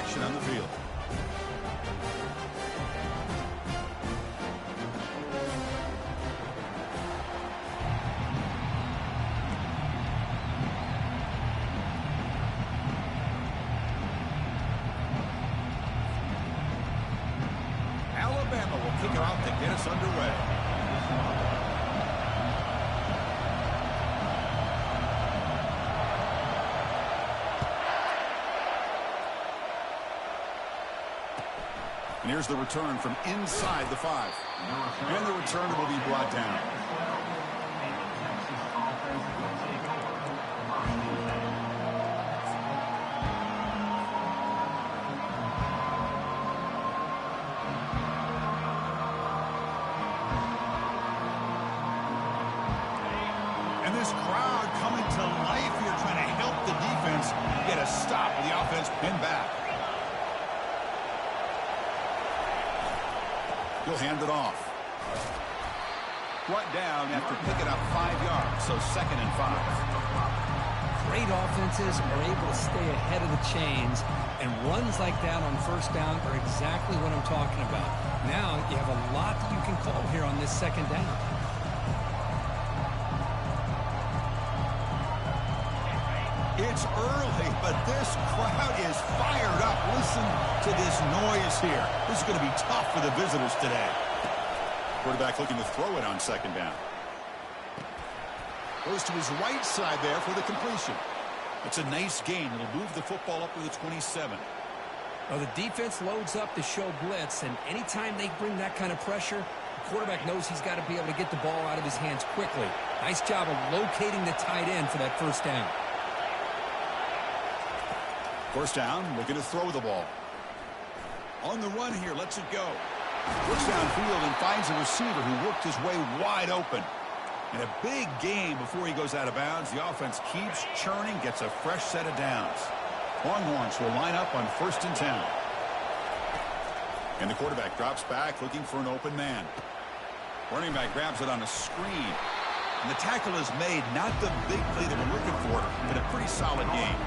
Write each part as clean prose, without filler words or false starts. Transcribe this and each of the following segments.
action on the field. Alabama will kick it off to get us underway. And here's the return from inside the 5. And the return will be brought down. And this crowd coming to life here, trying to help the defense get a stop with the offense pinned back. He'll hand it off. Brought down after picking up 5 yards, so 2nd and 5. Great offenses are able to stay ahead of the chains, and runs like that on 1st down are exactly what I'm talking about. Now you have a lot that you can call here on this 2nd down. It's early, but this crowd is fired up. Listen to this noise here. This is going to be tough for the visitors today. Quarterback looking to throw it on 2nd down. Goes to his right side there for the completion. It's a nice gain. It'll move the football up to the 27. Well, the defense loads up to show blitz, and anytime they bring that kind of pressure, the quarterback knows he's got to be able to get the ball out of his hands quickly. Nice job of locating the tight end for that 1st down. 1st down, looking to throw the ball. On the run here, lets it go. Looks downfield and finds a receiver who worked his way wide open. And a big game before he goes out of bounds. The offense keeps churning, gets a fresh set of downs. Longhorns will line up on 1st and 10. And the quarterback drops back, looking for an open man. Running back grabs it on a screen. And the tackle is made, not the big play that we're looking for, but a pretty solid game.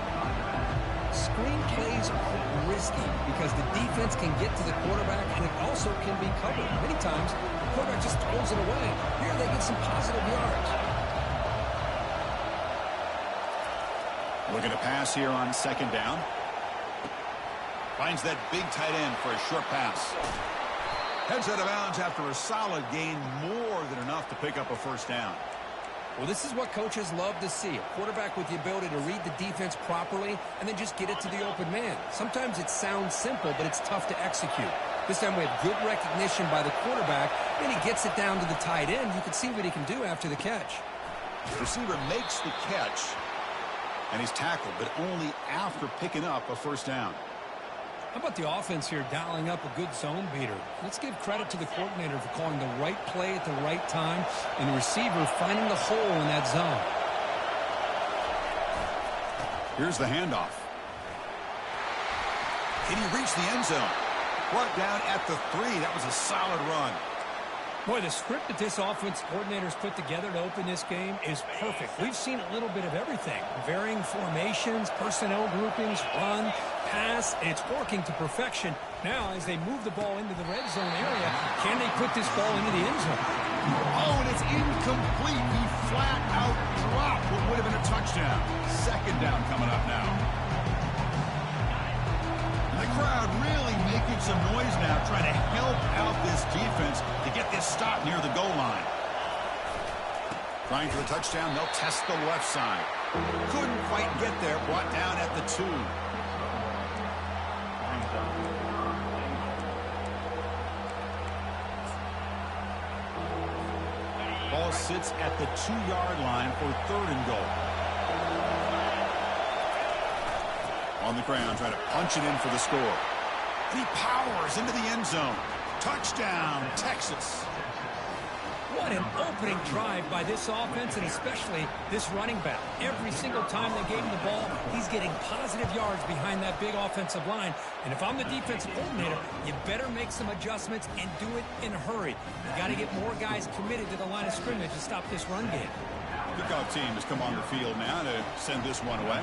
Screen plays are risky because the defense can get to the quarterback, and it also can be covered. Many times, the quarterback just throws it away. Here they get some positive yards. Looking to pass here on 2nd down. Finds that big tight end for a short pass. Heads out of bounds after a solid gain, more than enough to pick up a 1st down. Well, this is what coaches love to see. A quarterback with the ability to read the defense properly and then just get it to the open man. Sometimes it sounds simple, but it's tough to execute. This time we have good recognition by the quarterback. Then he gets it down to the tight end. You can see what he can do after the catch. The receiver makes the catch, and he's tackled, but only after picking up a 1st down. How about the offense here dialing up a good zone beater? Let's give credit to the coordinator for calling the right play at the right time and the receiver finding the hole in that zone. Here's the handoff. Can he reach the end zone? Brought down at the 3. That was a solid run. Boy, the script that this offense coordinator's put together to open this game is perfect. We've seen a little bit of everything. Varying formations, personnel groupings, run, pass, and it's working to perfection. Now, as they move the ball into the red zone area, can they put this ball into the end zone? Oh, and it's incomplete. He flat out dropped what would have been a touchdown. 2nd down coming up now. The crowd really making some noise now, trying to help out this defense to get this stop near the goal line. Trying for the touchdown, they'll test the left side. Couldn't quite get there, brought down at the 2. Ball sits at the 2-yard line for 3rd and goal. On the ground, trying to punch it in for the score. And he powers into the end zone. Touchdown, Texas. What an opening drive by this offense, and especially this running back. Every single time they gave him the ball, he's getting positive yards behind that big offensive line. And if I'm the defensive coordinator, you better make some adjustments and do it in a hurry. You got to get more guys committed to the line of scrimmage to stop this run game. Kickoff team has come on the field now to send this one away.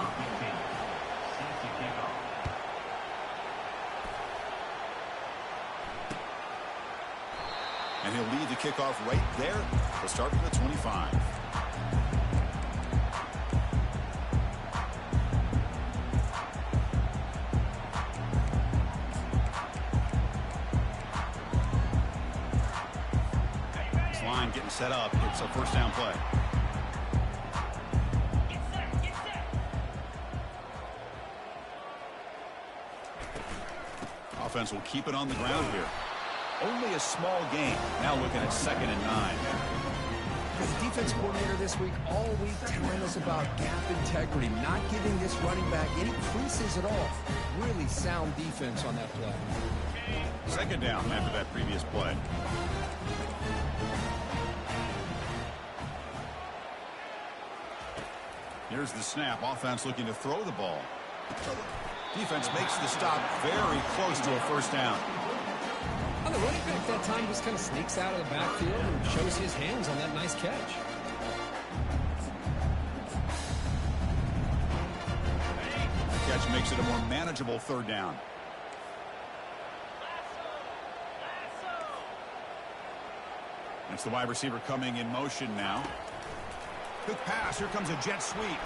And he'll lead the kickoff right there. We'll start from the 25. This line getting set up. It's a first down play. Offense will keep it on the ground here. Only a small gain. Now looking at 2nd and 9. The defense coordinator this week, all week, telling us about gap integrity, not giving this running back any creases at all. Really sound defense on that play. 2nd down after that previous play. Here's the snap. Offense looking to throw the ball. Defense makes the stop very close to a first down. On the running back that time just kind of sneaks out of the backfield and shows his hands on that nice catch. The catch makes it a more manageable 3rd down. It's the wide receiver coming in motion now. Quick pass. Here comes a jet sweep.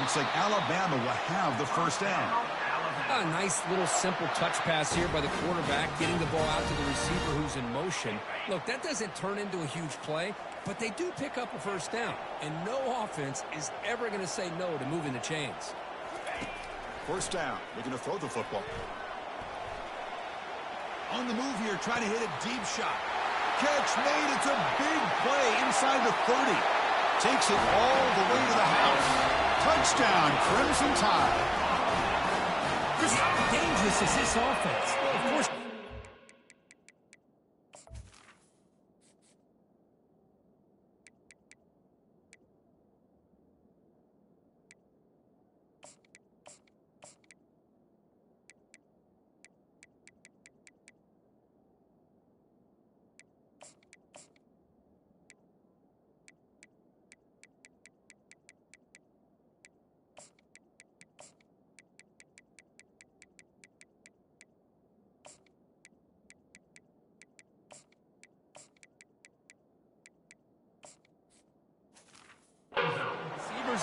Looks like Alabama will have the first down. A nice little simple touch pass here by the quarterback, getting the ball out to the receiver who's in motion. Look, that doesn't turn into a huge play, but they do pick up a first down. And no offense is ever going to say no to moving the chains. First down. Looking to throw the football. On the move here, trying to hit a deep shot. Catch made. It's a big play inside the 30. Takes it all the way to the house. Touchdown, Crimson Tide. How dangerous is this offense? Well, of course.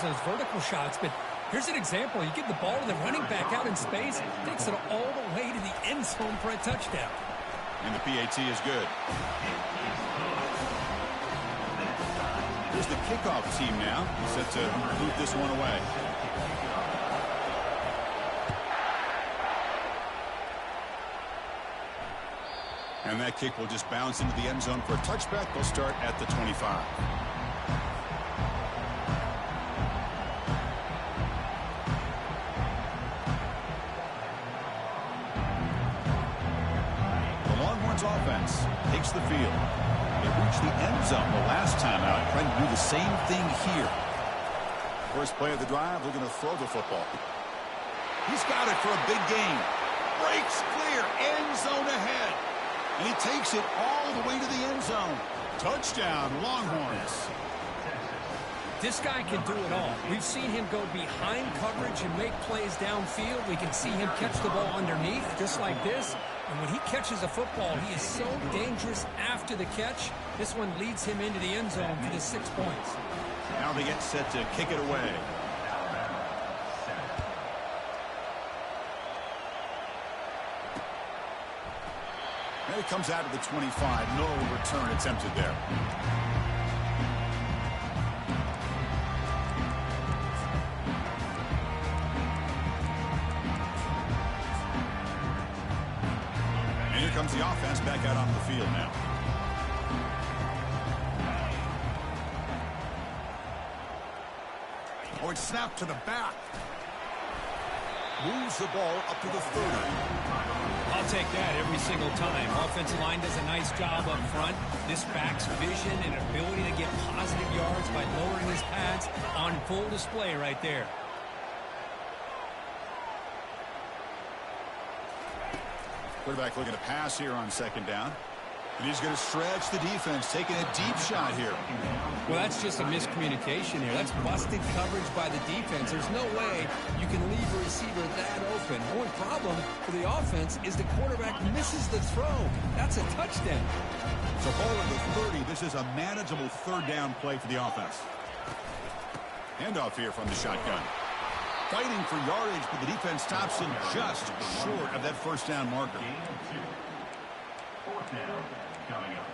Those vertical shots, but here's an example. You give the ball to the running back out in space, takes it all the way to the end zone for a touchdown. And the PAT is good. Here's the kickoff team now, set to move this one away. And that kick will just bounce into the end zone for a touchback. They'll start at the 25. Offense takes the field. They reached the end zone the last time out, trying to do the same thing here. First play of the drive, we're going to throw the football. He's got it for a big gain. Breaks clear, end zone ahead. And he takes it all the way to the end zone. Touchdown, Longhorns. This guy can do it all. We've seen him go behind coverage and make plays downfield. We can see him catch the ball underneath, just like this. And when he catches a football, he is so dangerous after the catch. This one leads him into the end zone for the 6 points. Now they get set to kick it away. And it comes out of the 25. No return attempted there. Comes the offense back out on the field now. Oh, it's snapped to the back. Moves the ball up to the 30. I'll take that every single time. Offensive line does a nice job up front. This back's vision and ability to get positive yards by lowering his pads on full display right there. Quarterback looking to pass here on 2nd down. And he's going to stretch the defense, taking a deep shot here. Well, that's just a miscommunication here. That's busted coverage by the defense. There's no way you can leave a receiver that open. open. The only problem for the offense is the quarterback misses the throw. That's a touchdown. So ball at the 30. This is a manageable third down play for the offense. Handoff here from the shotgun. Fighting for yardage, but the defense stops him just short of that first down marker. Fourth down coming up.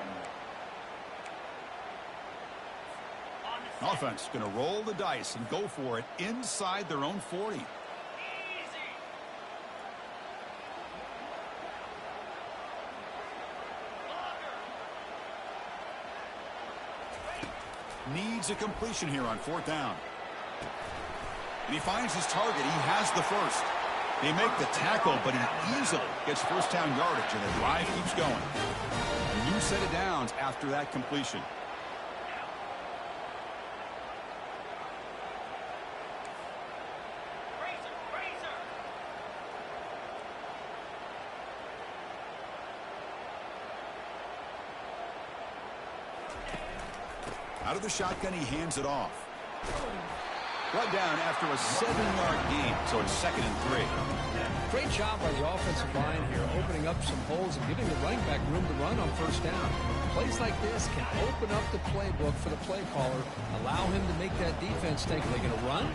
Offense going to roll the dice and go for it inside their own 40. Needs a completion here on fourth down. And he finds his target. He has the first. They make the tackle, but he easily gets first down yardage, and the drive keeps going. A new set of downs after that completion. Out of the shotgun, he hands it off. Brought down after a 7-yard gain, so it's 2nd and 3. Great job by the offensive line here, opening up some holes and giving the running back room to run on first down. Plays like this can open up the playbook for the play caller, allow him to make that defense think, are they going to run?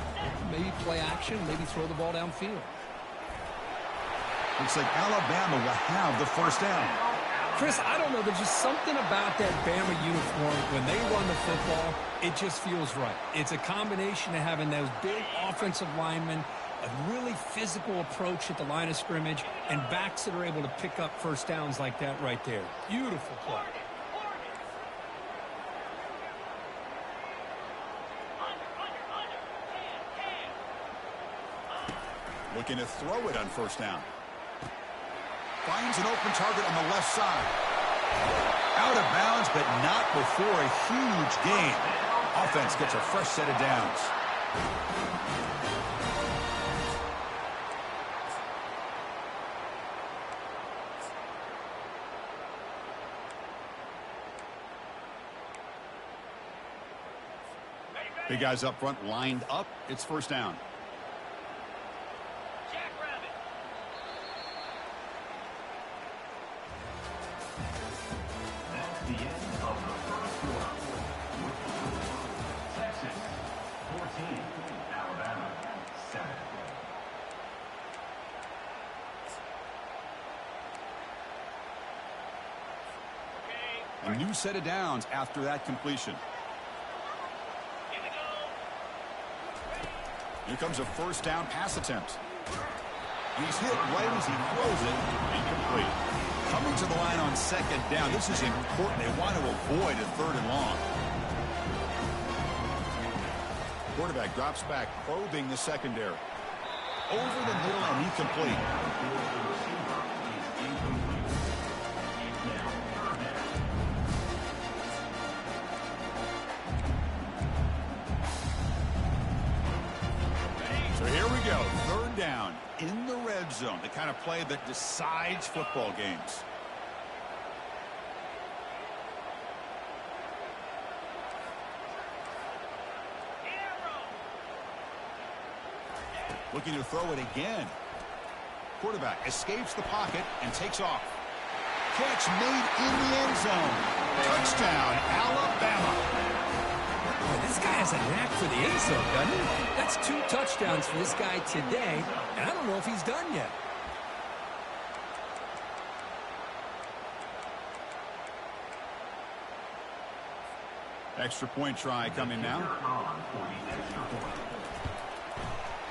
Maybe play action, maybe throw the ball downfield. Looks like Alabama will have the first down. Chris, I don't know. There's just something about that Bama uniform. When they run the football, it just feels right. It's a combination of having those big offensive linemen, a really physical approach at the line of scrimmage, and backs that are able to pick up first downs like that right there. Beautiful play. Looking to throw it on first down. Finds an open target on the left side. Out of bounds, but not before a huge gain. Offense gets a fresh set of downs. Big guys up front lined up. It's first down. A new set of downs after that completion. Here comes a first down pass attempt. He's hit right as he throws it. Incomplete. Coming to the line on second down. This is important. They want to avoid a third and long. Quarterback drops back, probing the secondary. Over the middle and incomplete. So here we go, third down in the red zone, the kind of play that decides football games. Looking to throw it again. Quarterback escapes the pocket and takes off. Catch made in the end zone. Touchdown, Alabama. Boy, this guy has a knack for the end zone, doesn't he? That's 2 touchdowns for this guy today, and I don't know if he's done yet. Extra point try coming now.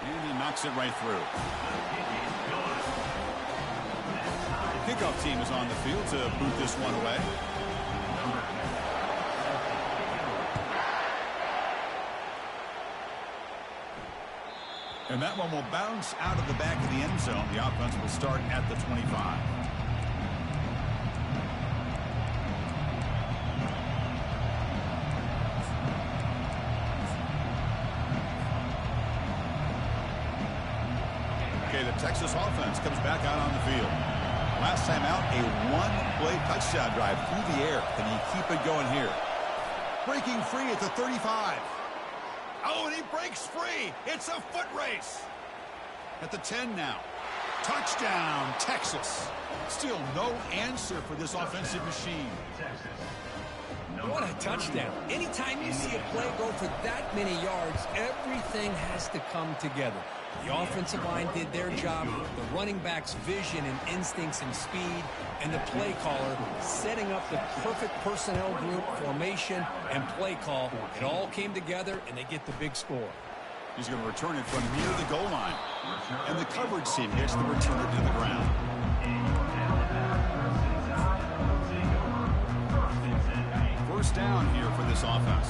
And he knocks it right through. Kickoff team is on the field to boot this one away. And that one will bounce out of the back of the end zone. The offense will start at the 25. Okay, the Texas offense comes back out on the field. Last time out, a one-play touchdown drive through the air. Can he keep it going here? Breaking free at the 35. Oh, and he breaks free. It's a foot race. At the 10 now. Touchdown, Texas. Still no answer for this offensive machine. What a touchdown. Anytime you see a play go for that many yards, everything has to come together. The offensive line did their job, the running back's vision and instincts and speed, and the play caller setting up the perfect personnel group, formation, and play call. It all came together, and they get the big score. He's going to return it from near the goal line. And the coverage team gets the return to the ground. First down here for this offense.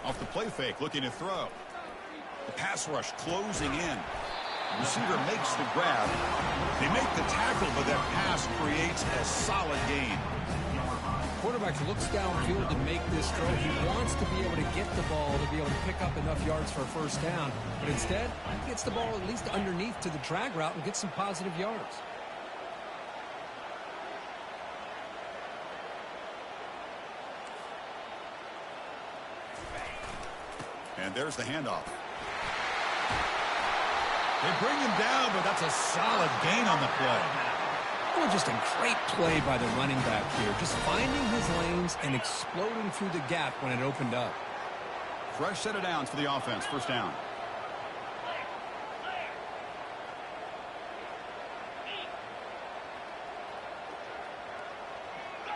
Off the play fake, looking to throw. The pass rush closing in. The receiver makes the grab. They make the tackle, but that pass creates a solid gain. Quarterback looks downfield to make this throw. He wants to be able to get the ball to be able to pick up enough yards for a first down. But instead, he gets the ball at least underneath to the drag route and gets some positive yards. And there's the handoff. They bring him down, but that's a solid gain on the play. Oh, just a great play by the running back here. Just finding his lanes and exploding through the gap when it opened up. Fresh set of downs for the offense. First down.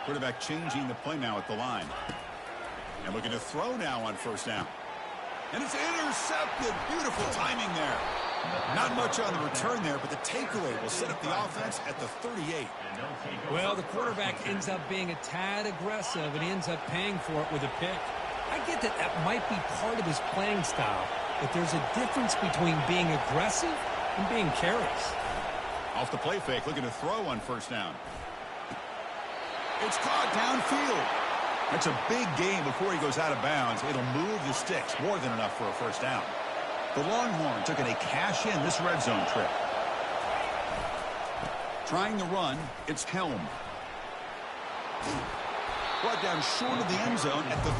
Quarterback changing the play now at the line. And looking to throw now on first down. And it's intercepted. Beautiful timing there. Not much on the return there, but the takeaway will set up the offense at the 38. Well, the quarterback ends up being a tad aggressive, and he ends up paying for it with a pick. I get that that might be part of his playing style, but there's a difference between being aggressive and being careless. Off the play fake, looking to throw on first down. It's caught downfield. That's a big gain before he goes out of bounds. It'll move the sticks more than enough for a first down. The Longhorns looking to cash in this red zone trip. Trying to run, it's Helm. Brought down short of the end zone at the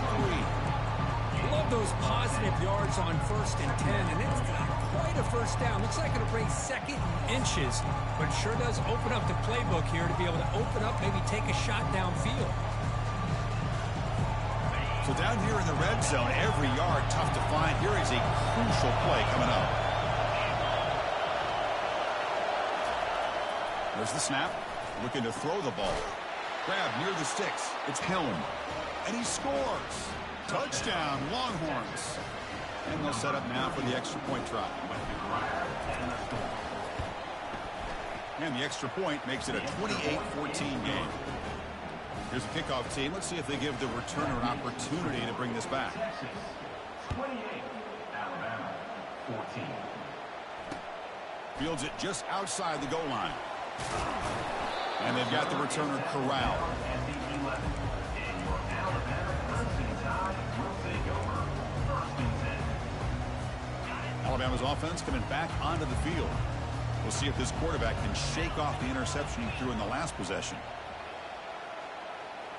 3. Love those positive yards on 1st and 10, and it's not quite a first down. Looks like it'll bring second inches, but it sure does open up the playbook here to be able to open up, maybe take a shot downfield. So down here in the red zone, every yard tough to find. Here is a crucial play coming up. There's the snap. Looking to throw the ball. Grab near the sticks. It's Helm. And he scores. Touchdown, Longhorns. And they'll set up now for the extra point try. And the extra point makes it a 28-14 game. Here's the kickoff team. Let's see if they give the returner an opportunity to bring this back. 28, Alabama, 14. Fields it just outside the goal line. And they've got the returner corralled. And the 11. And your Alabama Crimson Tide will take over. First and 10. Alabama's offense coming back onto the field. We'll see if this quarterback can shake off the interception he threw in the last possession.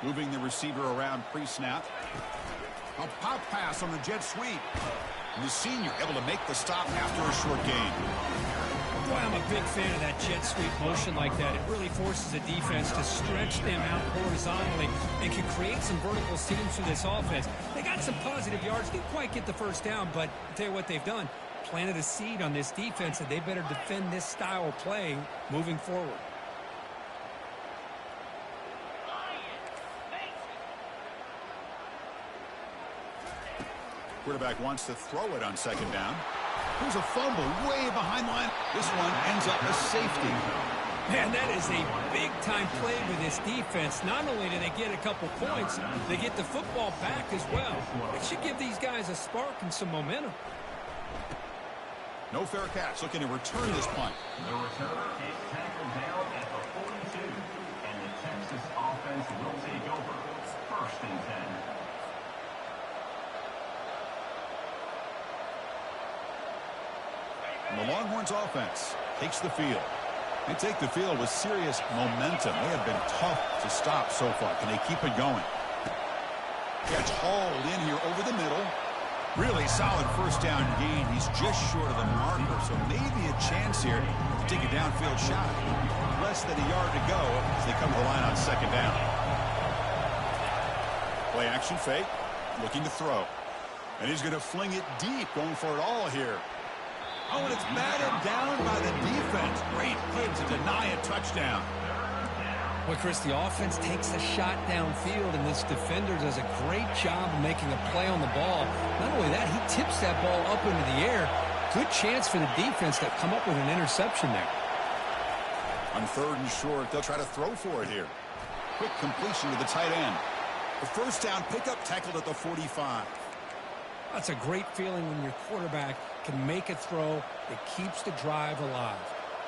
Moving the receiver around pre-snap. A pop pass on the jet sweep. And the senior able to make the stop after a short gain. Boy, I'm a big fan of that jet sweep motion like that. It really forces the defense to stretch them out horizontally and can create some vertical seams through this offense. They got some positive yards. Didn't quite get the first down, but I'll tell you what they've done. Planted a seed on this defense that they better defend this style of play moving forward. Quarterback wants to throw it on second down. Here's a fumble way behind the line. This one ends up a safety. Man, that is a big-time play with this defense. Not only do they get a couple points, they get the football back as well. It should give these guys a spark and some momentum. No fair catch. Looking to return this punt. The returner is tackled down at the 42. And the Texas offense will take over. First and 10. And the Longhorns offense takes the field. They take the field with serious momentum. They have been tough to stop so far. Can they keep it going? Gets hauled in here over the middle. Really solid first down gain. He's just short of the marker, so maybe a chance here to take a downfield shot. Less than a yard to go as they come to the line on second down. Play action fake, looking to throw. And he's going to fling it deep, going for it all here. Oh, and it's batted down by the defense. Great play to deny a touchdown. Well, Chris, the offense takes a shot downfield, and this defender does a great job of making a play on the ball. Not only that, he tips that ball up into the air. Good chance for the defense to come up with an interception there. On third and short, they'll try to throw for it here. Quick completion to the tight end. The first down pickup tackled at the 45. That's a great feeling when your quarterback can make a throw that keeps the drive alive.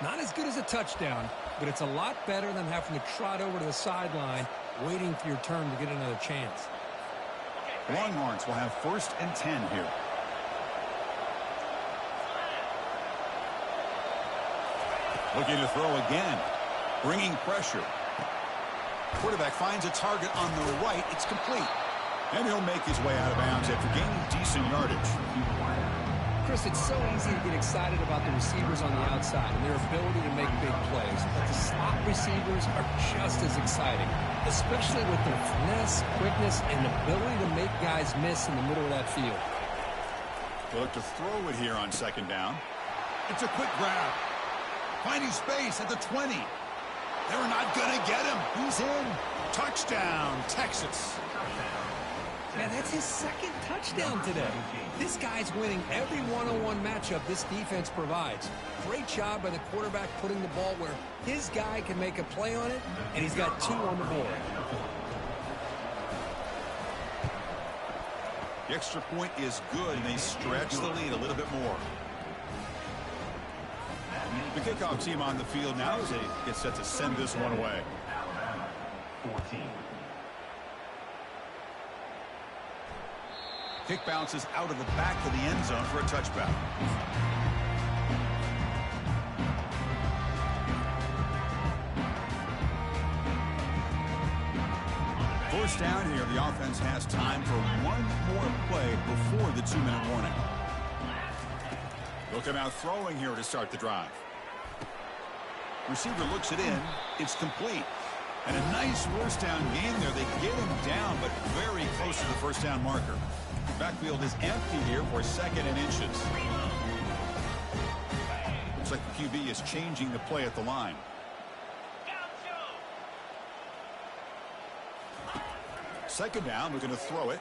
Not as good as a touchdown, but it's a lot better than having to trot over to the sideline, waiting for your turn to get another chance. Longhorns will have 1st and 10 here. Looking to throw again. Bringing pressure. Quarterback finds a target on the right. It's complete. And he'll make his way out of bounds after gaining decent yardage. Chris, it's so easy to get excited about the receivers on the outside and their ability to make big plays. But the slot receivers are just as exciting, especially with their finesse, quickness, and ability to make guys miss in the middle of that field. They'll look to throw it here on second down. It's a quick grab. Finding space at the 20. They're not going to get him. He's in. Touchdown, Texas. Man, that's his second touchdown today. This guy's winning every one-on-one matchup this defense provides. Great job by the quarterback putting the ball where his guy can make a play on it, and he's got 2 on the board. The extra point is good, and they stretch the lead a little bit more. The kickoff team on the field now as they get set to send this one away. 14. Kick bounces out of the back of the end zone for a touchback. First down here, the offense has time for one more play before the 2-minute warning. They'll come out throwing here to start the drive. Receiver looks it in. It's complete. And a nice first down gain there. They get him down, but very close to the first down marker. Backfield is empty here for 2nd and inches. Looks like the QB is changing the play at the line. Second down, we're going to throw it.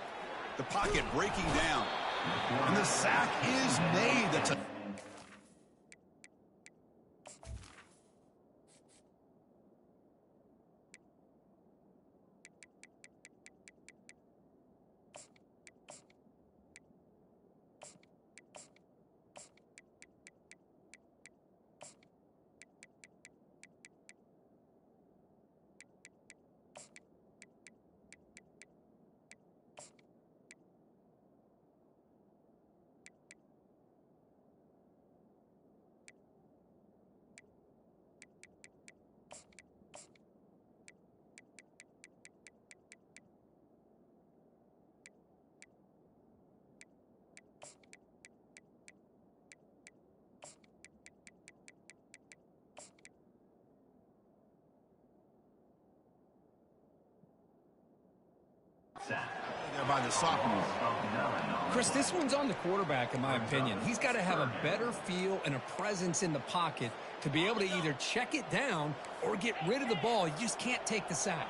The pocket breaking down. And the sack is made. That's a there by the sophomore. Chris, this one's on the quarterback, in my opinion. He's got to have a better feel and a presence in the pocket to be able to either check it down or get rid of the ball. You just can't take the sack.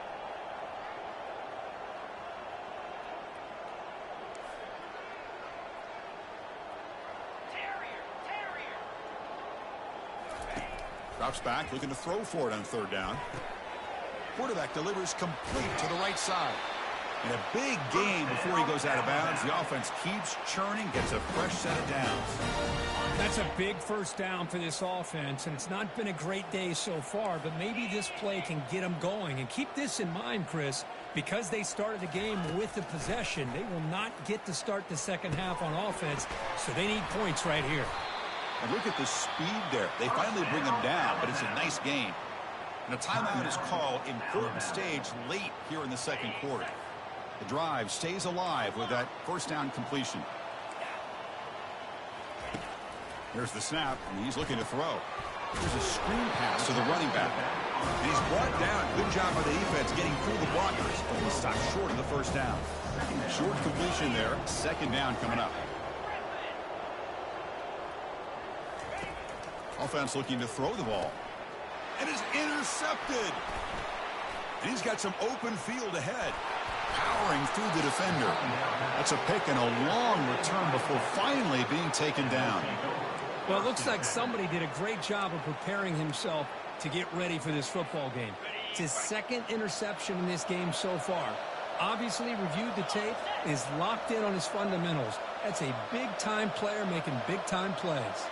Drops back, looking to throw for it on third down. Quarterback delivers complete to the right side. And a big game before he goes out of bounds. The offense keeps churning, gets a fresh set of downs. That's a big first down for this offense, and it's not been a great day so far, but maybe this play can get them going. And keep this in mind, Chris, because they started the game with the possession, they will not get to start the second half on offense, so they need points right here. And look at the speed there. They finally bring him down, but it's a nice game. And a timeout is called, important stage late here in the second quarter. The drive stays alive with that first down completion. Here's the snap, and he's looking to throw. There's a screen pass to the running back. And he's brought down. Good job by the defense getting through the blockers. But he stopped short of the first down. Short completion there. Second down coming up. Offense looking to throw the ball. And is intercepted. And he's got some open field ahead. Powering through the defender. That's a pick and a long return before finally being taken down. Well, it looks like somebody did a great job of preparing himself to get ready for this football game. It's his second interception in this game so far. Obviously reviewed the tape, is locked in on his fundamentals. That's a big-time player making big-time plays.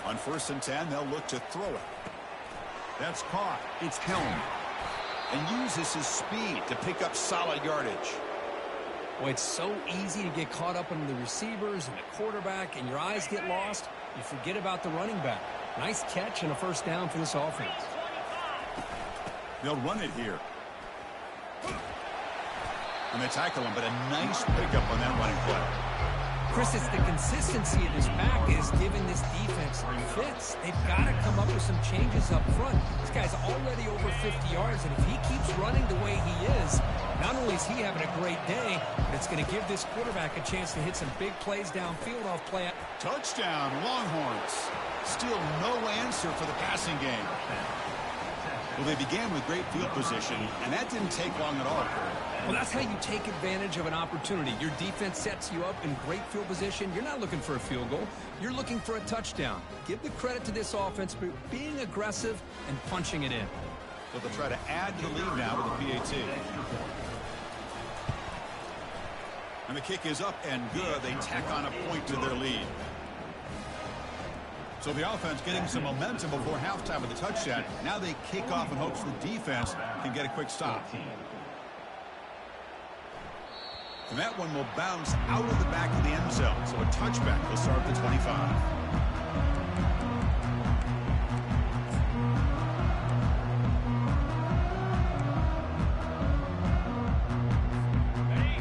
On 1st and 10, they'll look to throw it. That's caught. It's Helm. And uses his speed to pick up solid yardage. Well, it's so easy to get caught up in the receivers and the quarterback, and your eyes get lost. You forget about the running back. Nice catch and a first down for this offense. They'll run it here. And they tackle him, but a nice pickup on that running play. Chris, it's the consistency of this back is giving this defense fits. They've got to come up with some changes up front. This guy's already over 50 yards, and if he keeps running the way he is, not only is he having a great day, but it's going to give this quarterback a chance to hit some big plays downfield off play. Touchdown, Longhorns. Still no answer for the passing game. Well, they began with great field position, and that didn't take long at all. Well, that's how you take advantage of an opportunity. Your defense sets you up in great field position. You're not looking for a field goal. You're looking for a touchdown. Give the credit to this offense for being aggressive and punching it in. So they'll try to add to the lead now with a PAT. And the kick is up and good. They tack on a point to their lead. So the offense getting some momentum before halftime with a touchdown. Now they kick off in hopes the defense can get a quick stop. And that one will bounce out of the back of the end zone. So a touchback will start at the 25.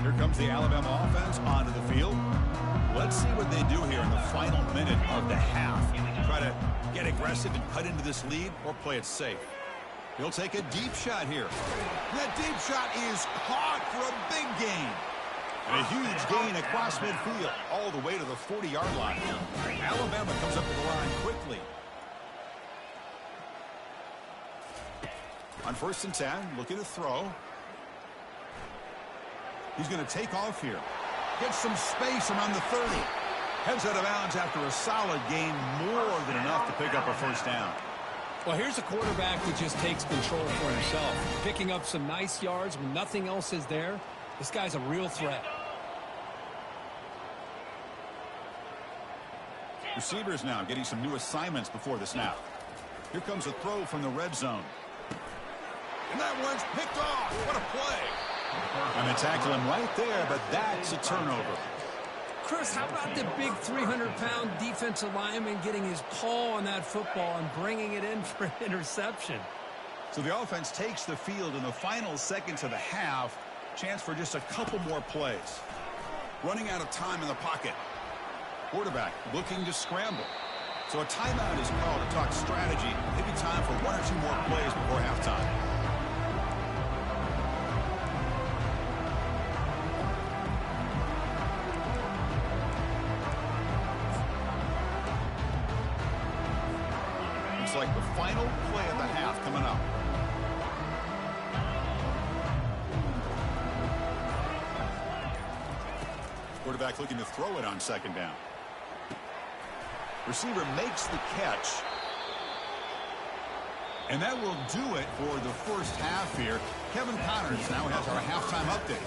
Here comes the Alabama offense onto the field. Let's see what they do here in the final minute of the half. Try to get aggressive and cut into this lead or play it safe. He'll take a deep shot here. That deep shot is caught for a big gain. And a huge gain across midfield all the way to the 40-yard line. Alabama comes up to the line quickly. On 1st and 10, looking to throw. He's going to take off here. Gets some space around the 30. Heads out of bounds after a solid gain, more than enough to pick up a first down. Well, here's a quarterback who just takes control for himself. Picking up some nice yards when nothing else is there. This guy's a real threat. Receivers now getting some new assignments before the snap. Here comes a throw from the red zone. And that one's picked off. What a play. And they tackle him right there, but that's a turnover. Chris, how about the big 300-pound defensive lineman getting his paw on that football and bringing it in for an interception? So the offense takes the field in the final seconds of the half. Chance for just a couple more plays. Running out of time in the pocket. Quarterback looking to scramble. So a timeout is called to talk strategy. Maybe time for one or two more plays before halftime. Looks like the final play of the half coming up. Quarterback looking to throw it on 2nd down. Receiver makes the catch. And that will do it for the first half here. Kevin Connors now has our halftime update.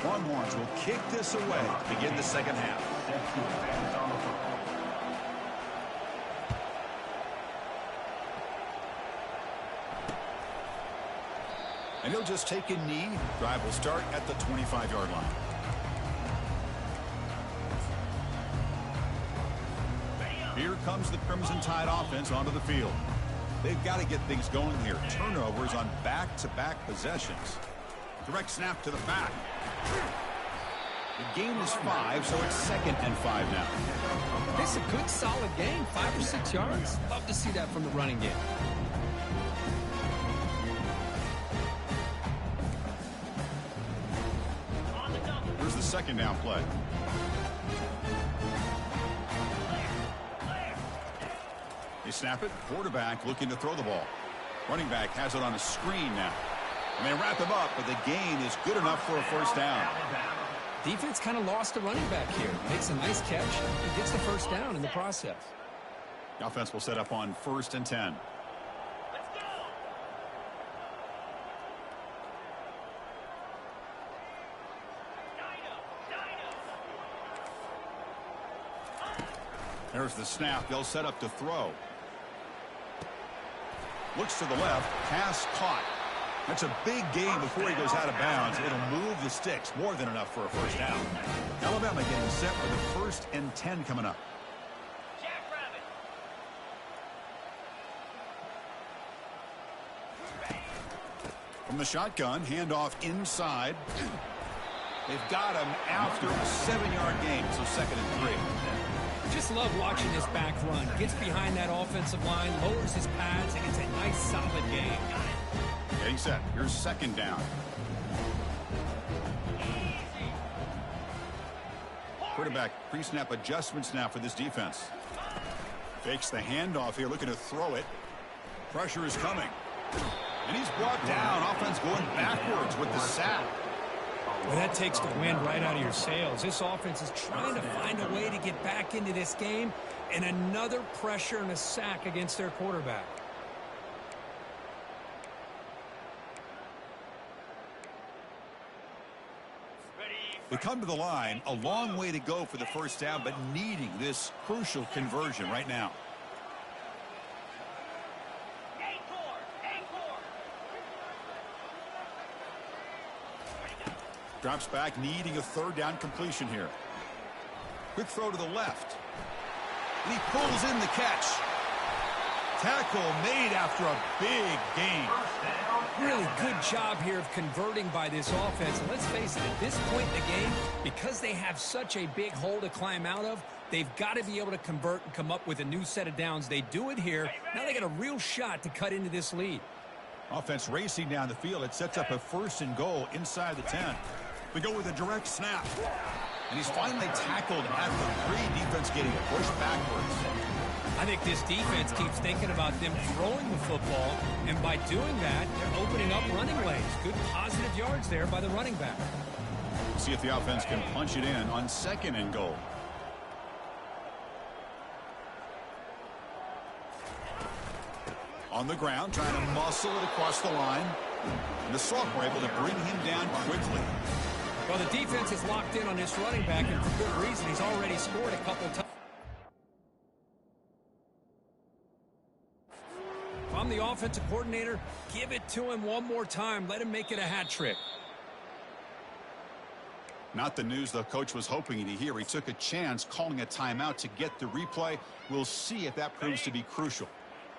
Longhorns will kick this away to begin the second half. And he'll just take a knee. Drive will start at the 25-yard line. Here comes the Crimson Tide offense onto the field. They've got to get things going here. Turnovers on back-to-back possessions. Direct snap to the back. The gain is 5, so it's 2nd and 5 now. It's a good, solid game, 5 or 6 yards. Love to see that from the running game. Here's the 2nd down play. They snap it. Quarterback looking to throw the ball. Running back has it on a screen now. And they wrap him up, but the gain is good enough for a first down. Defense kind of lost the running back here. Makes a nice catch and gets the first down in the process. The offense will set up on 1st and 10. There's the snap. They'll set up to throw. Looks to the left. Pass caught. That's a big gain before he goes out of bounds. It'll move the sticks. More than enough for a first down. Alabama getting set for the 1st and 10 coming up. From the shotgun, handoff inside. They've got him after a 7-yard gain, so 2nd and 3. Just love watching this back run. Gets behind that offensive line, lowers his pads, and gets a nice solid gain. Getting set. Here's 2nd down. Quarterback pre-snap adjustments now for this defense. Fakes the handoff here, looking to throw it. Pressure is coming. And he's brought down. Offense going backwards with the sack. Well, that takes the wind right out of your sails. This offense is trying to find a way to get back into this game, and another pressure and a sack against their quarterback. They come to the line, a long way to go for the first down, but needing this crucial conversion right now. Drops back, needing a 3rd down completion here. Quick throw to the left. And he pulls in the catch. Tackle made after a big gain. Really good job here of converting by this offense. And let's face it, at this point in the game, because they have such a big hole to climb out of, they've got to be able to convert and come up with a new set of downs. They do it here. Now they got a real shot to cut into this lead. Offense racing down the field. It sets up a 1st and goal inside the 10. We go with a direct snap. And he's finally tackled at the 3. Defense getting pushed backwards. I think this defense keeps thinking about them throwing the football, and by doing that, they're opening up running lanes. Good positive yards there by the running back. See if the offense can punch it in on 2nd and goal. On the ground, trying to muscle it across the line. And the Sophomore able to bring him down quickly. Well, the defense is locked in on this running back, and for good reason. He's already scored a couple times. If I'm the offensive coordinator, give it to him one more time. Let him make it a hat trick. Not the news the coach was hoping to hear. He took a chance calling a timeout to get the replay. We'll see if that proves to be crucial.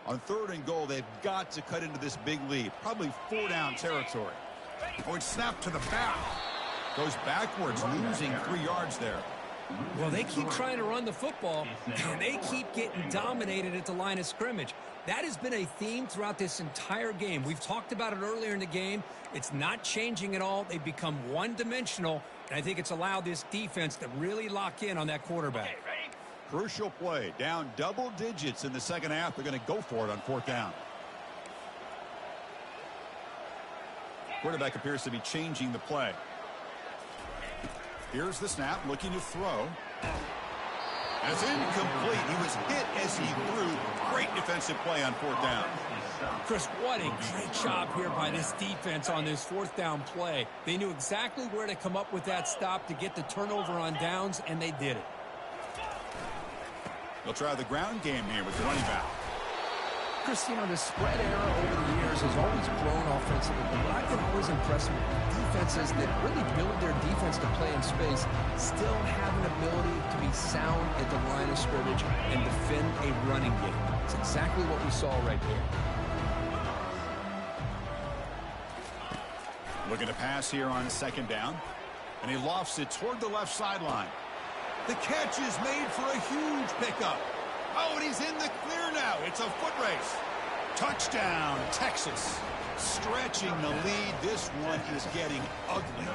On 3rd and goal, they've got to cut into this big lead. Probably 4-down territory. Oh, it's snapped to the back. Goes backwards, losing 3 yards there. Well, they keep trying to run the football, and they keep getting dominated at the line of scrimmage. That has been a theme throughout this entire game. We've talked about it earlier in the game. It's not changing at all. They've become one-dimensional, and I think it's allowed this defense to really lock in on that quarterback. Crucial play. Down double digits in the 2nd half. They're going to go for it on 4th down. Quarterback appears to be changing the play. Here's the snap, looking to throw. And it's incomplete. He was hit as he threw. Great defensive play on 4th down. Chris, what a great job here by this defense on this 4th down play. They knew exactly where to come up with that stop to get the turnover on downs, and they did it. They'll try the ground game here with the running back. Chris, you know, the spread era over the years has always grown offensively, but what I've been always impressed with defenses that really build their defense to play in space still have an ability to be sound at the line of scrimmage and defend a running game. It's exactly what we saw right there. Looking to pass here on second down. And he lofts it toward the left sideline. The catch is made for a huge pickup. Oh, and he's in the clear now. It's a foot race. Touchdown, Texas. Stretching the lead. This one is getting ugly.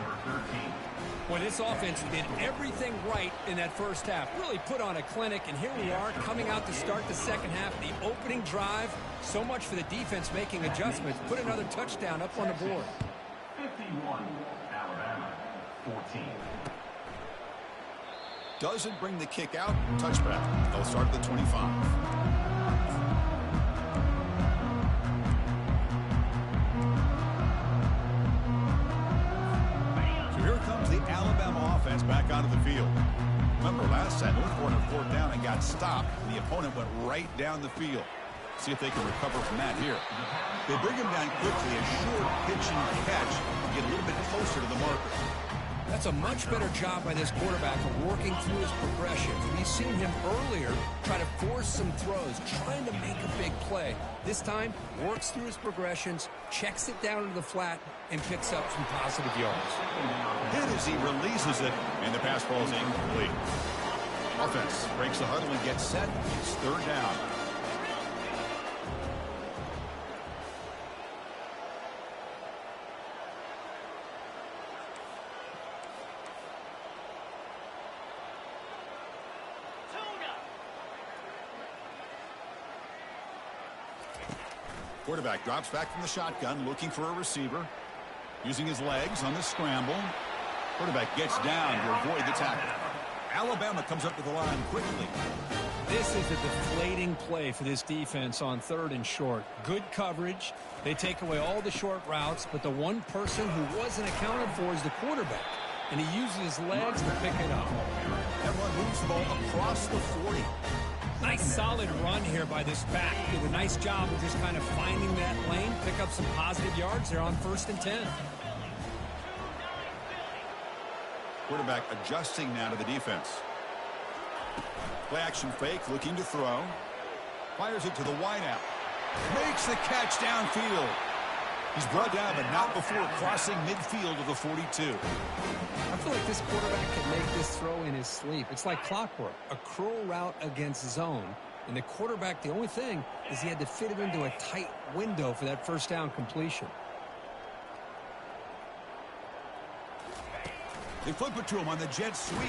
Well, this offense did everything right in that first half. Really put on a clinic, and here we are coming out to start the second half. The opening drive, so much for the defense making adjustments. Put another touchdown up on the board. 51, Alabama, 14. Doesn't bring the kick out. Touchback. They'll start at the 25. Here comes the Alabama offense back onto the field. Remember last time, North Florida on fourth down and got stopped, and the opponent went right down the field. See if they can recover from that here. They bring him down quickly, a short pitch and catch, get a little bit closer to the marker. That's a much better job by this quarterback of working through his progressions. We've seen him earlier try to force some throws, trying to make a big play. This time, works through his progressions, checks it down into the flat, and picks up some positive yards. Hit as he releases it, and the pass ball is incomplete. Offense breaks the huddle and gets set. It's third down. Quarterback drops back from the shotgun, looking for a receiver. Using his legs on the scramble. Quarterback gets down to avoid the tackle. Alabama comes up to the line quickly. This is a deflating play for this defense on third and short. Good coverage. They take away all the short routes, but the one person who wasn't accounted for is the quarterback. And he uses his legs to pick it up. That one moves the ball across the 40. Nice solid run here by this back. Did a nice job of just kind of finding that lane, pick up some positive yards. They're on 1st and 10. Quarterback adjusting now to the defense. Play action fake, looking to throw. Fires it to the wideout. Makes the catch downfield. He's brought down, but not before crossing midfield of the 42. I feel like this quarterback can make this throw in his sleep. It's like clockwork. A curl route against zone. And the quarterback, the only thing is he had to fit it into a tight window for that first down completion. They flip it to him on the jet sweep.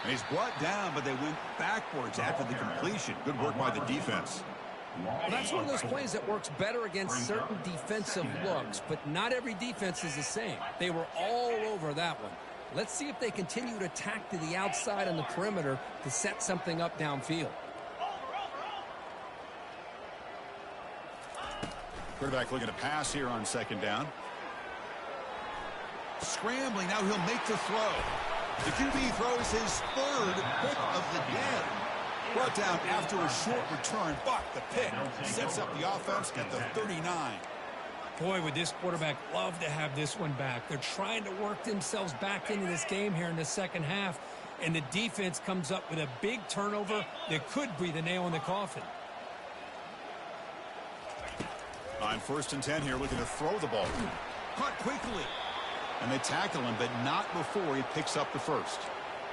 And he's brought down, but they went backwards after the completion. Good work by the defense. Well, that's one of those plays that works better against certain defensive looks, but not every defense is the same. They were all over that one. Let's see if they continue to attack to the outside on the perimeter to set something up downfield. Quarterback looking to pass here on second down. Scrambling, now he'll make the throw. The QB throws his third pick of the day. Brought down after a short return, but the pick sets up the offense at the 39. Boy, would this quarterback love to have this one back. They're trying to work themselves back into this game here in the second half, and the defense comes up with a big turnover that could be the nail in the coffin. On 1st and 10 here, looking to throw the ball. Caught quickly. And they tackle him, but not before he picks up the first.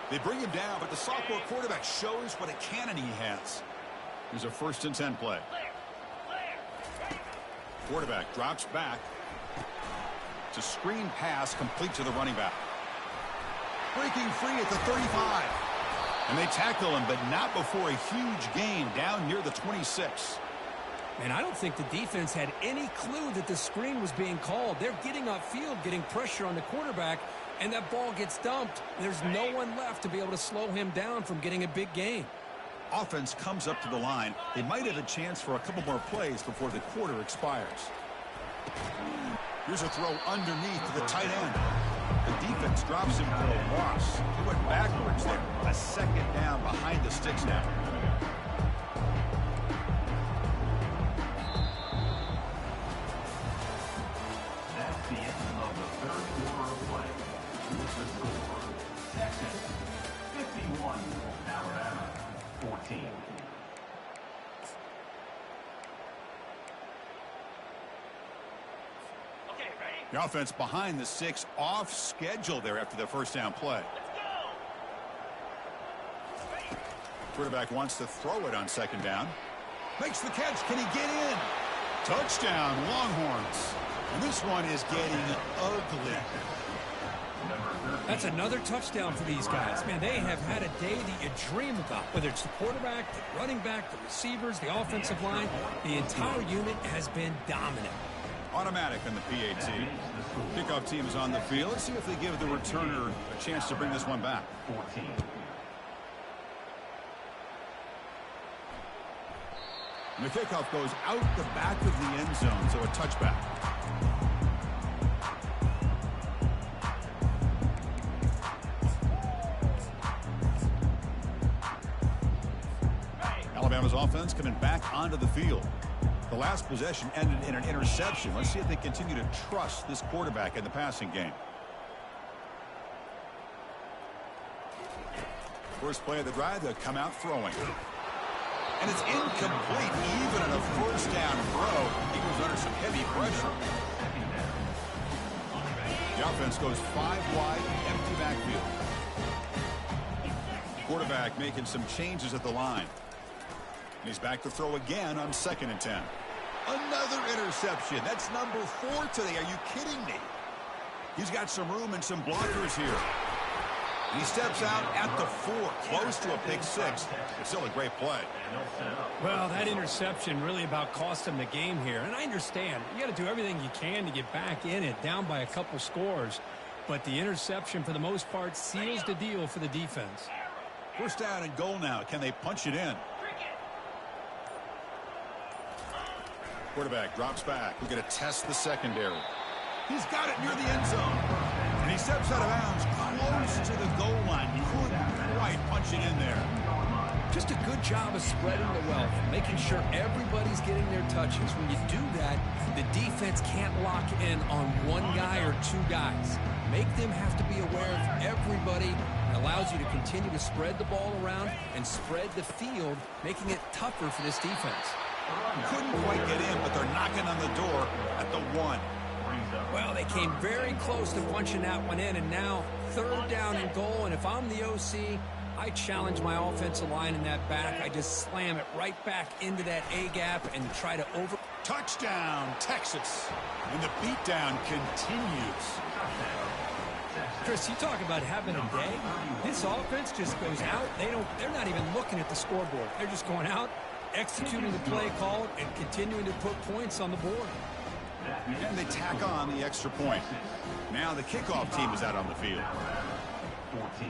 They bring him down, but the sophomore quarterback shows what a cannon he has. Here's a 1st and 10 play. Quarterback drops back. It's a screen pass complete to the running back. Breaking free at the 35. And they tackle him, but not before a huge gain down near the 26. And I don't think the defense had any clue that the screen was being called. They're getting upfield, getting pressure on the quarterback, and that ball gets dumped. There's no one left to be able to slow him down from getting a big gain. Offense comes up to the line. They might have a chance for a couple more plays before the quarter expires. Here's a throw underneath to the tight end. The defense drops him for a loss. He went backwards there. A second down behind the sticks now. That's the end of the third quarter of play. With the score, Texas 51, Alabama 14. Okay, ready? The offense behind the 6, off schedule there after the first down play. Quarterback wants to throw it on second down. Makes the catch. Can he get in? Touchdown, Longhorns. And this one is getting ugly. That's another touchdown for these guys. Man, they have had a day that you dream about. Whether it's the quarterback, the running back, the receivers, the offensive line, the entire unit has been dominant. Automatic on the PAT. Kickoff team is on the field. Let's see if they give the returner a chance to bring this one back. 14. And the kickoff goes out the back of the end zone, so a touchback. Alabama's offense coming back onto the field. The last possession ended in an interception. Let's see if they continue to trust this quarterback in the passing game. First play of the drive, they'll come out throwing. And it's incomplete. Even on a first down throw, he was under some heavy pressure. The offense goes 5 wide, empty backfield. Quarterback making some changes at the line. And he's back to throw again on 2nd and 10. Another interception. That's number 4 today. Are you kidding me? He's got some room and some blockers here. And he steps out at the 4, close to a pick 6. It's still a great play. Well, that interception really about cost him the game here. And I understand. You got to do everything you can to get back in it, down by a couple scores. But the interception, for the most part, seals the deal for the defense. First down and goal now. Can they punch it in? Quarterback drops back. We're going to test the secondary. He's got it near the end zone. And he steps out of bounds close to the goal line. Couldn't quite punch it in there. Just a good job of spreading the wealth, making sure everybody's getting their touches. When you do that, the defense can't lock in on one guy or 2 guys. Make them have to be aware of everybody. It allows you to continue to spread the ball around and spread the field, making it tougher for this defense. Couldn't quite get in, but they're knocking on the door at the 1. Well, they came very close to punching that one in, and now 3rd down and goal. And if I'm the OC, I challenge my offensive line in that back. I just slam it right back into that A-gap and try to over... Touchdown, Texas. And the beatdown continues. Chris, you talk about having a day. This offense just goes out. They're not even looking at the scoreboard. They're just going out, executing the play call, and continuing to put points on the board. And they tack on the extra point. Now the kickoff team is out on the field. 14.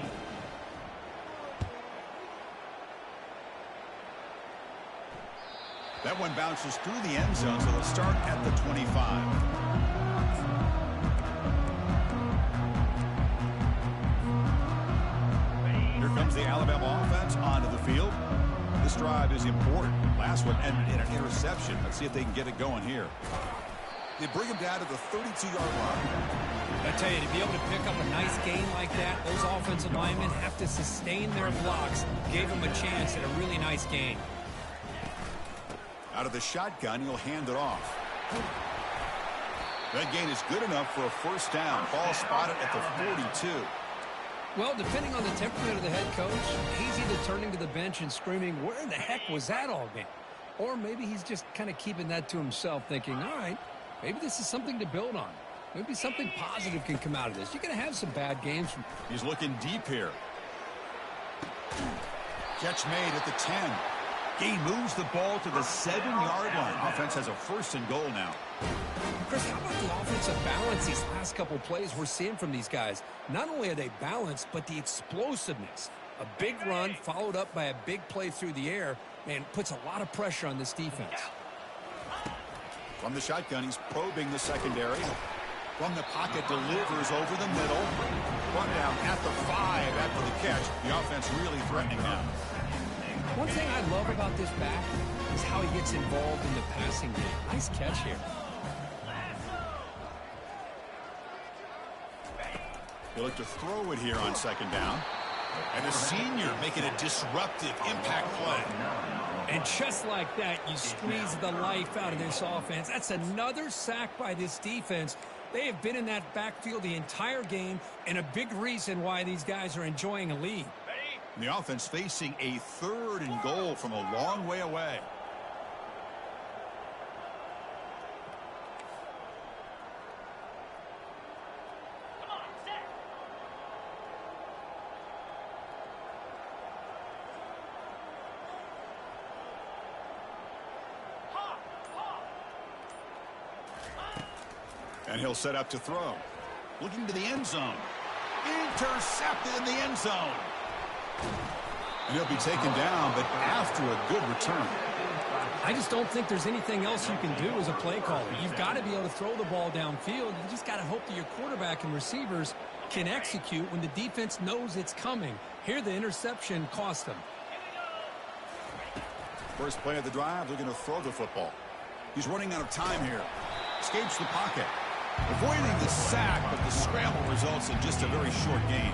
That one bounces through the end zone, so they'll start at the 25. Here comes the Alabama offense onto the field. This drive is important. Last one ended in an interception. Let's see if they can get it going here. They bring him down to the 32-yard line. I tell you, to be able to pick up a nice gain like that, those offensive linemen have to sustain their blocks. Gave them a chance at a really nice gain. Out of the shotgun, he'll hand it off. That gain is good enough for a first down. Ball spotted at the 42. Well, depending on the temperament of the head coach, he's either turning to the bench and screaming, where in the heck was that all game? Or maybe he's just kind of keeping that to himself, thinking, all right, maybe this is something to build on. Maybe something positive can come out of this. You're going to have some bad games. He's looking deep here. Catch made at the 10. He moves the ball to the 7-yard line. Offense has a 1st and goal now. Chris, how about the offensive balance these last couple plays we're seeing from these guys? Not only are they balanced, but the explosiveness. A big run followed up by a big play through the air, man, puts a lot of pressure on this defense. From the shotgun, he's probing the secondary. From the pocket, delivers over the middle. Run down at the 5 after the catch. The offense really threatening now. One thing I love about this back is how he gets involved in the passing game. Nice catch here. He'll look to throw it here on 2nd down. And the senior making a disruptive impact play. And just like that, you squeeze the life out of this offense. That's another sack by this defense. They have been in that backfield the entire game, and a big reason why these guys are enjoying a lead. And the offense facing a 3rd and goal from a long way away. And he'll set up to throw. Looking to the end zone. Intercepted in the end zone. And he'll be taken down, but after a good return. I just don't think there's anything else you can do as a play caller. You've got to be able to throw the ball downfield. You just got to hope that your quarterback and receivers can execute when the defense knows it's coming. Here, the interception cost them. First play of the drive, they're going to throw the football. He's running out of time here. Escapes the pocket. Avoiding the sack, but the scramble results in just a very short gain.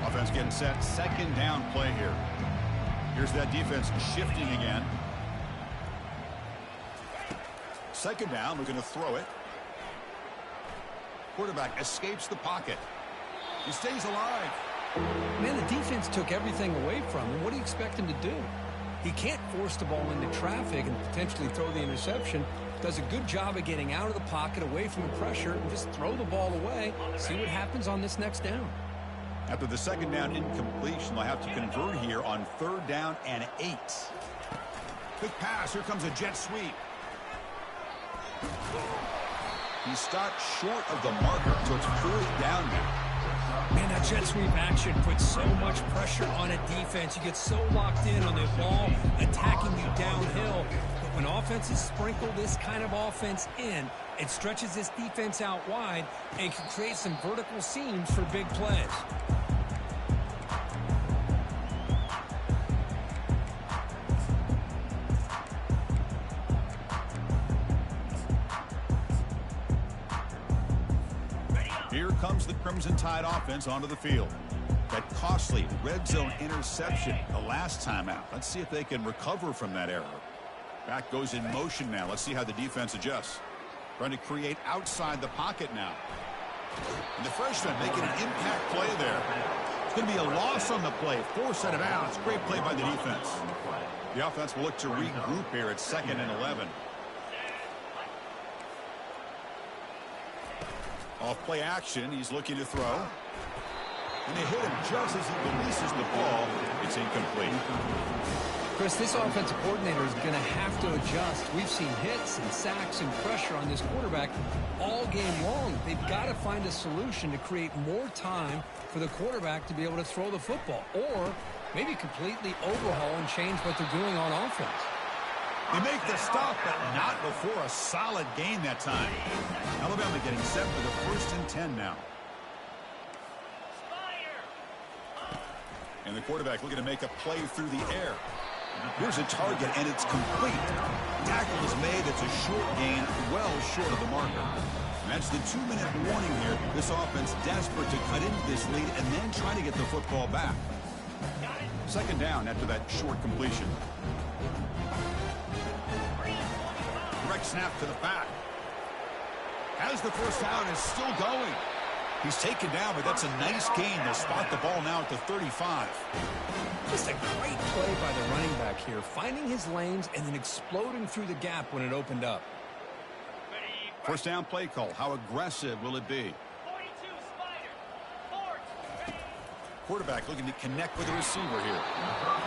Offense getting set. 2nd down play here. Here's that defense shifting again. 2nd down, we're going to throw it. Quarterback escapes the pocket. He stays alive. Man, the defense took everything away from him. What do you expect him to do? He can't force the ball into traffic and potentially throw the interception. Does a good job of getting out of the pocket, away from the pressure, and just throw the ball away. See what happens on this next down. After the 2nd down incompletion, they'll have to convert here on 3rd down and 8. Quick pass. Here comes a jet sweep. He stopped short of the marker, so it's 4th down now. Man, that jet sweep action puts so much pressure on a defense. You get so locked in on the ball attacking you downhill. But when offenses sprinkle this kind of offense in, it stretches this defense out wide and can create some vertical seams for big plays. Here comes the Crimson Tide offense onto the field. That costly red zone interception the last time out. Let's see if they can recover from that error. Back goes in motion now. Let's see how the defense adjusts. Trying to create outside the pocket now. And the freshman making an impact play there. It's going to be a loss on the play. Force out of bounds. Great play by the defense. The offense will look to regroup here at 2nd and 11. Off play action, he's looking to throw. And they hit him just as he releases the ball. It's incomplete. Chris, this offensive coordinator is going to have to adjust. We've seen hits and sacks and pressure on this quarterback all game long. They've got to find a solution to create more time for the quarterback to be able to throw the football, or maybe completely overhaul and change what they're doing on offense. They make the stop, but not before a solid gain that time. Alabama getting set for the 1st and 10 now. And the quarterback looking to make a play through the air. Here's a target, and it's complete. Tackle is made. It's a short gain, well short of the marker. And that's the 2-minute warning here. This offense desperate to cut into this lead and then try to get the football back. 2nd down after that short completion. Direct snap to the back. Has the first down, is still going. He's taken down, but that's a nice gain. They'll spot the ball now at the 35. Just a great play by the running back here, finding his lanes and then exploding through the gap when it opened up. First down play call. How aggressive will it be? Quarterback looking to connect with the receiver here.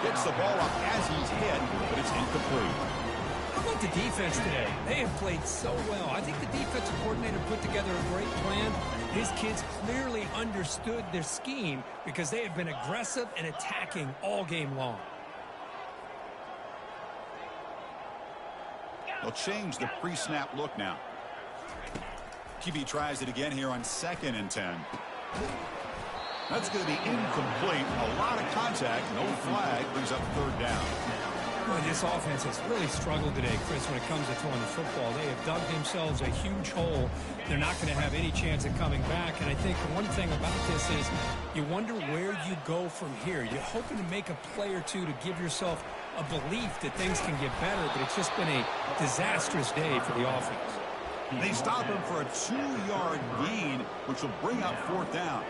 Gets the ball up as he's hit, but it's incomplete. How about the defense today? They have played so well. I think the defensive coordinator put together a great plan. His kids clearly understood their scheme because they have been aggressive and attacking all game long. They'll change the pre-snap look now. QB tries it again here on 2nd and 10. That's going to be incomplete. A lot of contact. No flag. Brings up 3rd down. Boy, this offense has really struggled today, Chris, when it comes to throwing the football. They have dug themselves a huge hole. They're not going to have any chance of coming back. And I think one thing about this is you wonder where you go from here. You're hoping to make a play or two to give yourself a belief that things can get better, but it's just been a disastrous day for the offense. They stop him for a 2-yard gain, which will bring up 4th down.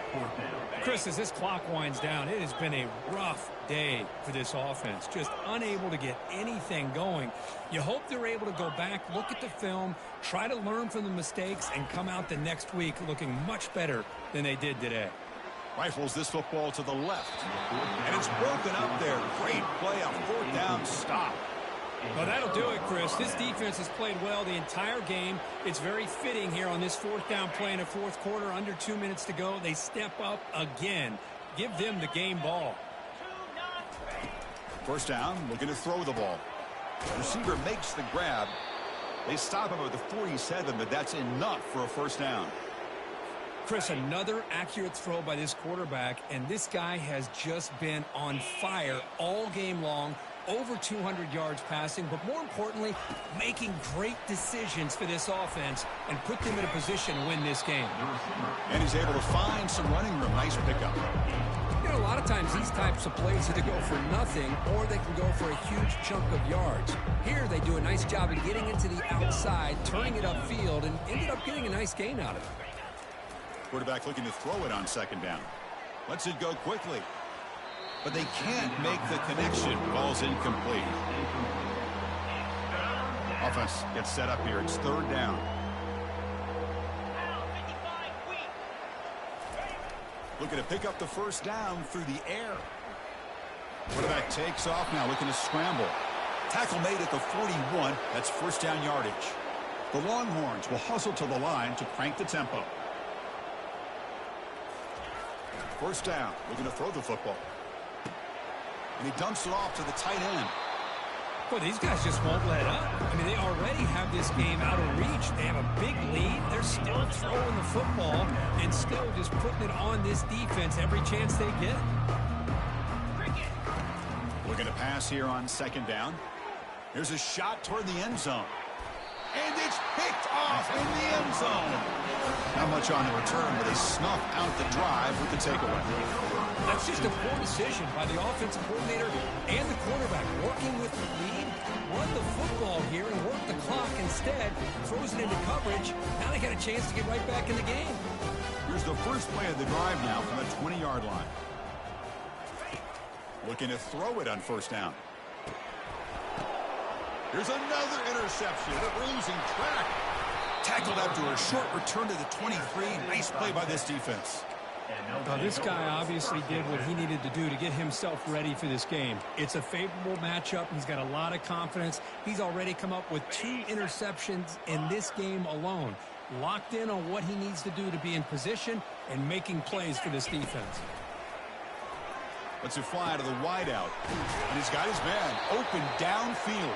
Chris, as this clock winds down, it has been a rough day for this offense. Just unable to get anything going. You hope they're able to go back, look at the film, try to learn from the mistakes, and come out the next week looking much better than they did today. Rifles this football to the left. And it's broken up there. Great play, a 4th down stop. Well, that'll do it, Chris. This defense has played well the entire game. It's very fitting here on this 4th down play in the 4th quarter. Under 2 minutes to go. They step up again. Give them the game ball. 1st down, looking to throw the ball. The receiver makes the grab. They stop him at the 47, but that's enough for a 1st down. Chris, another accurate throw by this quarterback, and this guy has just been on fire all game long. Over 200 yards passing, but more importantly, making great decisions for this offense and put them in a position to win this game. And he's able to find some running room. Nice pickup. You know, a lot of times these types of plays either go for nothing or they can go for a huge chunk of yards. Here they do a nice job of getting into the outside, turning it upfield, and ended up getting a nice gain out of it. Quarterback looking to throw it on 2nd down. Lets it go quickly. But they can't make the connection. Ball's incomplete. Offense gets set up here. It's 3rd down. Looking to pick up the 1st down through the air. Quarterback takes off now, looking to scramble. Tackle made at the 41. That's 1st down yardage. The Longhorns will hustle to the line to crank the tempo. 1st down, looking to throw the football. And he dumps it off to the tight end. Boy, these guys just won't let up. I mean, they already have this game out of reach. They have a big lead. They're still throwing the football and still just putting it on this defense every chance they get. Looking to pass here on 2nd down. Here's a shot toward the end zone. And it's picked off in the end zone. Not much on the return, but they snuff out the drive with the takeaway. That's just a poor decision by the offensive coordinator and the quarterback. Working with the lead, run the football here and work the clock instead. Throws it into coverage. Now they got a chance to get right back in the game. Here's the first play of the drive now from the 20-yard line. Looking to throw it on 1st down. Here's another interception. They're losing track. Tackled after a short return to the 23. Nice play by this defense. Now, this guy obviously did what he needed to do to get himself ready for this game. It's a favorable matchup. He's got a lot of confidence. He's already come up with 2 interceptions in this game alone. Locked in on what he needs to do to be in position and making plays for this defense. Lets it fly to the wideout. And he's got his man open downfield.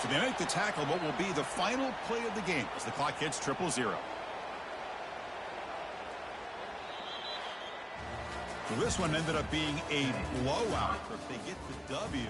So they make the tackle, what will be the final play of the game as the clock hits 0-0. So this one ended up being a blowout. If they get the W,